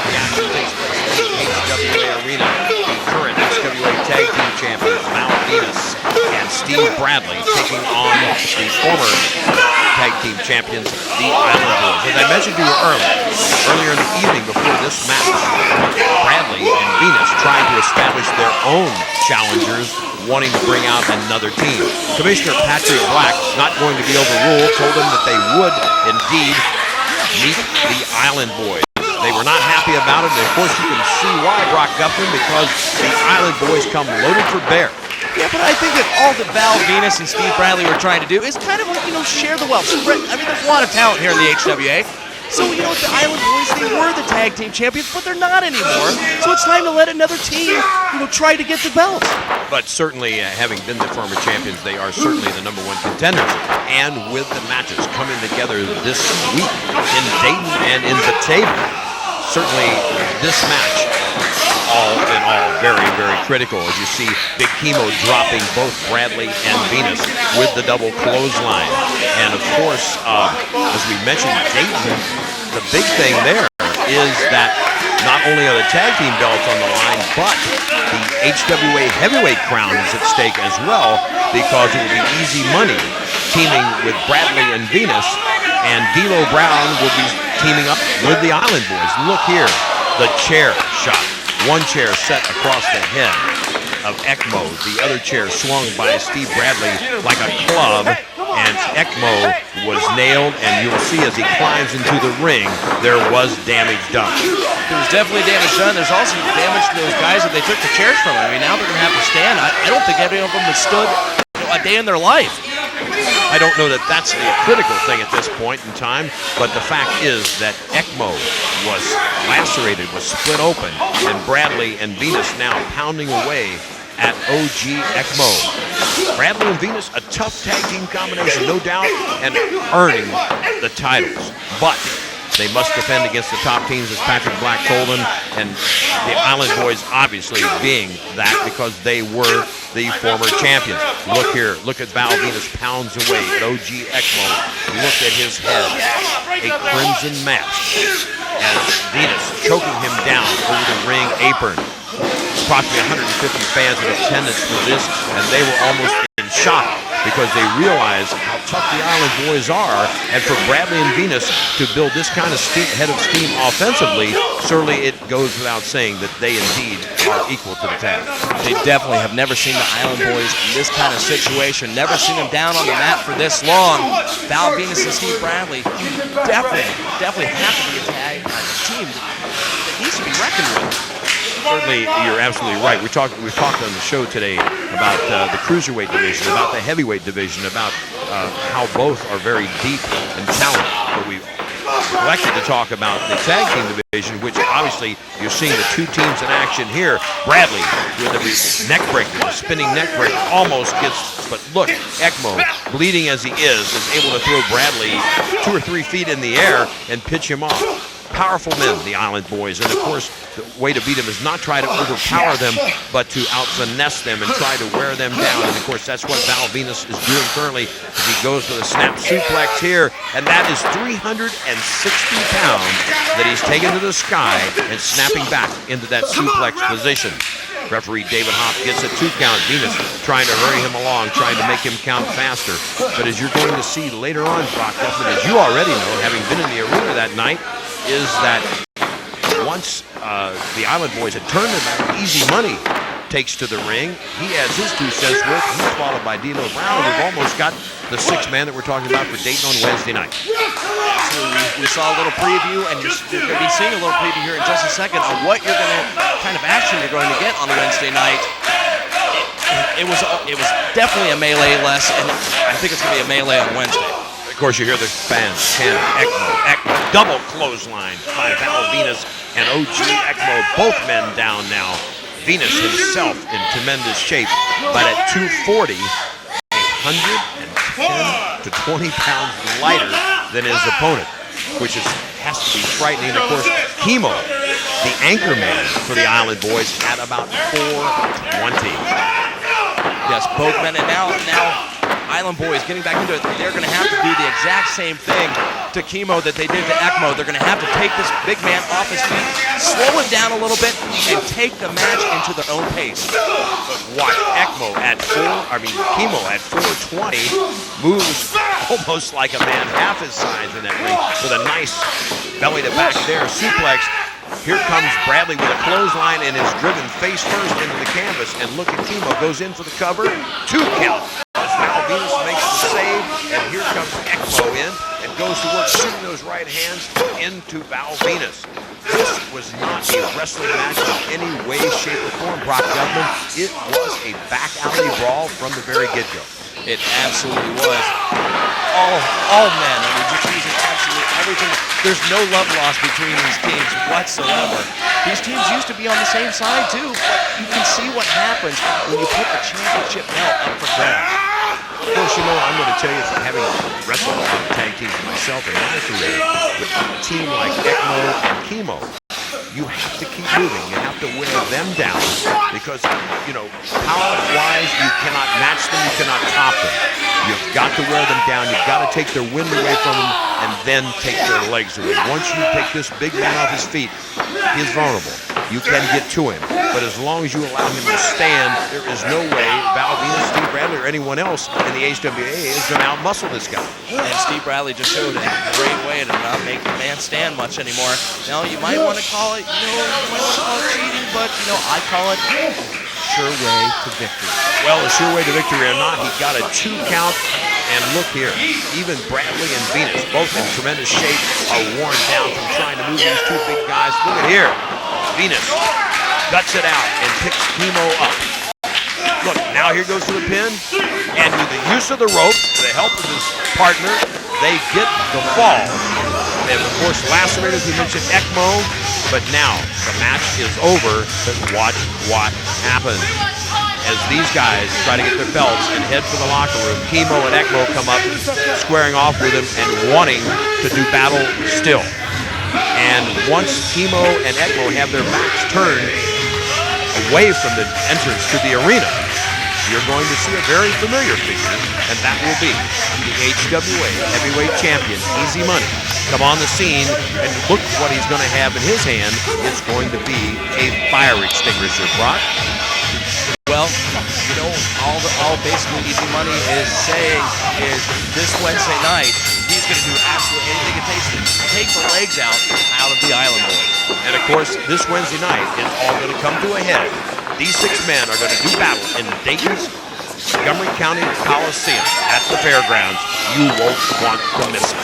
the action takes place in the HWA Arena. The current HWA Tag Team Champions, Val Venis and Steve Bradley, taking on the former Tag Team Champions, the Island Boys. As I mentioned to you earlier in the evening before this match, Bradley and Venis tried to establish their own challengers, wanting to bring out another team. Commissioner Patrick Black, not going to be overruled, told them that they would indeed meet the Island Boys. They were not happy about it, and of course you can see why, Brock Guffman, because the Island Boys come loaded for bear. Yeah, but I think that all that Val Venis and Steve Bradley were trying to do is kind of like, share the wealth. I mean, there's a lot of talent here in the HWA. So, the Island Boys, they were the tag team champions, but they're not anymore. So it's time to let another team, try to get the belts. But certainly, having been the former champions, they are certainly the #1 contenders. And with the matches coming together this week in Dayton and in Batavia, certainly this match, all in all, very, very critical. As you see, Big Chemo dropping both Bradley and Venis with the double clothesline. And of course, as we mentioned, Dayton, the big thing there is that not only are the tag team belts on the line, but the HWA heavyweight crown is at stake as well, because it will be easy money teaming with Bradley and Venis, and D.Lo Brown will be teaming up with the Island Boys. Look here, the chair shot. One chair set across the head of ECMO, the other chair swung by Steve Bradley like a club, and ECMO was nailed, and you'll see as he climbs into the ring, there was damage done. There was definitely damage done. There's also damage to those guys that they took the chairs from. I mean, now they're going to have to stand. I don't think any of them have stood a day in their life. I don't know that that's the critical thing at this point in time, but the fact is that ECMO was lacerated, was split open, and Bradley and Venis now pounding away at OG ECMO. Bradley and Venis, a tough tag team combination, no doubt, and earning the titles. But they must defend against the top teams, as Patrick Black told them, and the Island Boys obviously being that because they were the former champions. Look here, look at Val Venis pounds away at OG ECMO. Look at his head, a crimson mask, and Venis choking him down over the ring apron. Approximately 150 fans in attendance for this, and they were almost in shock because they realized how tough the Island Boys are, and for Bradley and Venis to build this kind of head of steam offensively, certainly it goes without saying that they indeed are equal to the task. They definitely have never seen the Island Boys in this kind of situation, never seen them down on the mat for this long. Val Venis and Steve Bradley definitely have to be a team that needs to be reckoned with. Certainly, you're absolutely right. We've talked on the show today about the cruiserweight division, about the heavyweight division, about how both are very deep in talent. But we've elected to talk about the tag team division, which obviously you're seeing the two teams in action here. Bradley with a neck breaker, a spinning neck breaker, almost gets, but look, ECMO, bleeding as he is able to throw Bradley 2 or 3 feet in the air and pitch him off. Powerful men, the Island Boys, and of course the way to beat them is not try to overpower them, but to out-finesse them and try to wear them down. And of course that's what Val Venis is doing currently as he goes for the snap suplex here, and that is 360 pounds that he's taken to the sky and snapping back into that suplex position. Referee David Hopp gets a 2 count. Venis trying to hurry him along, trying to make him count faster. But as you're going to see later on, Brock Guffman, as you already know, having been in the arena that night, is that once the Island Boys had turned him out, Easy Money takes to the ring. He adds his 2 cents worth. He's followed by D.Lo Brown. We've almost got the 6th man that we're talking about for Dayton on Wednesday night. So we saw a little preview, and you're going to be seeing a little preview here in just a second of what you're going to, kind of action you're going to get on Wednesday night. It was definitely a melee less, and I think it's going to be a melee on Wednesday. Of course, you hear the fans chant ECMO, double clothesline by Val Venis and OG ECMO, both men down now. Venis himself in tremendous shape, but at 240, 110 to 20 pounds lighter than his opponent, which has to be frightening. And of course, Chemo, the anchor man for the Island Boys, at about 420. Yes, both men, and now Island Boys getting back into it. They're going to have to do the exact same thing to Chemo that they did to ECMO. They're going to have to take this big man off his feet, slow him down a little bit, and take the match into their own pace. But watch, Chemo at 420 moves almost like a man half his size in that ring with a nice belly to back there suplex. Here comes Bradley with a clothesline and is driven face first into the canvas. And look at Chemo, goes in for the cover. 2 count. As Val Venis makes the save. And here comes ECMO in and goes to work shooting those right hands into Val Venis. This was not a wrestling match in any way, shape, or form, Brock Gutman. It was a back alley brawl from the very get-go. It absolutely was. All men. I mean, just using absolutely everything. There's no love lost between these teams whatsoever. These teams used to be on the same side too, but you can see what happens when you put the championship belt up for grabs. Of course, I'm going to tell you, having wrestled a lot of tag teams myself in my career, with a team like ECMO and Chemo, you have to keep moving. You have to wear them down because, power-wise, you cannot match them. You cannot top them. You've got to wear them down. You've got to take their wind away from them and then take their legs away. Once you take this big man off his feet, he is vulnerable. You can get to him. But as long as you allow him to stand, there is no way Val Venis, Steve Bradley, or anyone else in the HWA is going to outmuscle this guy. And Steve Bradley just showed a great way to not make the man stand much anymore. Now, you might want to call it, cheating, but, I call it sure way to victory. Well, a sure way to victory or not, he got a 2 count. And look here, even Bradley and Venis, both in tremendous shape, are worn down from trying to move these 2 big guys. Look at here. Venis guts it out and picks Chemo up. Look, now here goes to the pin. And with the use of the rope, the help of his partner, they get the fall. And of course, lacerated, as we mentioned, ECMO. But now the match is over. But watch what happens. As these guys try to get their belts and head for the locker room, Chemo and ECMO come up, squaring off with him and wanting to do battle still. And once Chemo and ECMO have their backs turned away from the entrance to the arena, you're going to see a very familiar figure, and that will be the HWA Heavyweight Champion, Easy Money, come on the scene, and look what he's going to have in his hand. It's going to be a fire extinguisher, Brock. Well, all basically Easy Money is saying is this Wednesday night, he's going to do absolutely anything it takes to take the legs out of the Island Boys. And of course, this Wednesday night is all going to come to a head. These 6 men are going to do battle in Dayton's Montgomery County Coliseum at the fairgrounds. You won't want to miss it.